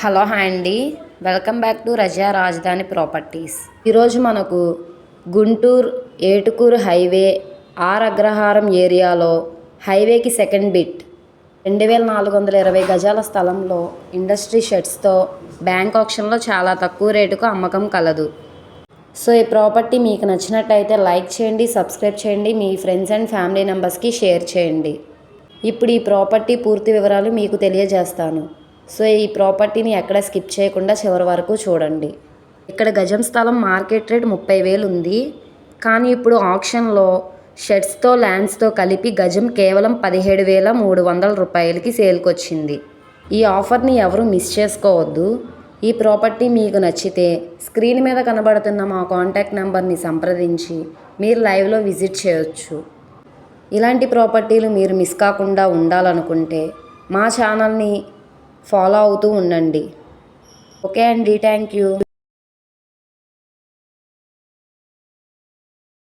Hello hi అండి, welcome back to రజా రాజధాని properties. ఈరోజు మనకు గుంటూరు ఏటుకూరు హైవే ఆర్ అగ్రహారం ఏరియాలో హైవేకి సెకండ్ బిట్ 2420 గజాల స్థలంలో ఇండస్ట్రీ షెడ్స్తో బ్యాంక్ ఆప్షన్లో చాలా తక్కువ రేటుకు అమ్మకం కలదు. సో ఈ ప్రాపర్టీ మీకు నచ్చినట్టయితే లైక్ చేయండి, సబ్స్క్రైబ్ చేయండి, మీ ఫ్రెండ్స్ అండ్ ఫ్యామిలీ మెంబర్స్కి షేర్ చేయండి. ఇప్పుడు ఈ ప్రాపర్టీ పూర్తి వివరాలు మీకు తెలియజేస్తాను. సో ఈ ప్రాపర్టీని ఎక్కడ స్కిప్ చేయకుండా చివరి వరకు చూడండి. ఇక్కడ గజం స్థలం మార్కెట్ రేట్ 30,000 ఉంది. కానీ ఇప్పుడు ఆప్షన్లో షెడ్స్తో ల్యాండ్స్తో కలిపి గజం కేవలం 17,300 రూపాయలకి సేల్కి వచ్చింది. ఈ ఆఫర్ని ఎవరు మిస్ చేసుకోవద్దు. ఈ ప్రాపర్టీ మీకు నచ్చితే స్క్రీన్ మీద కనబడుతున్న మా కాంటాక్ట్ నెంబర్ని సంప్రదించి మీరు లైవ్లో విజిట్ చేయొచ్చు. ఇలాంటి ప్రాపర్టీలు మీరు మిస్ కాకుండా ఉండాలనుకుంటే మా ఛానల్ని ఫాలో అవుతూ ఉండండి. ఓకే అండి, థ్యాంక్ యూ.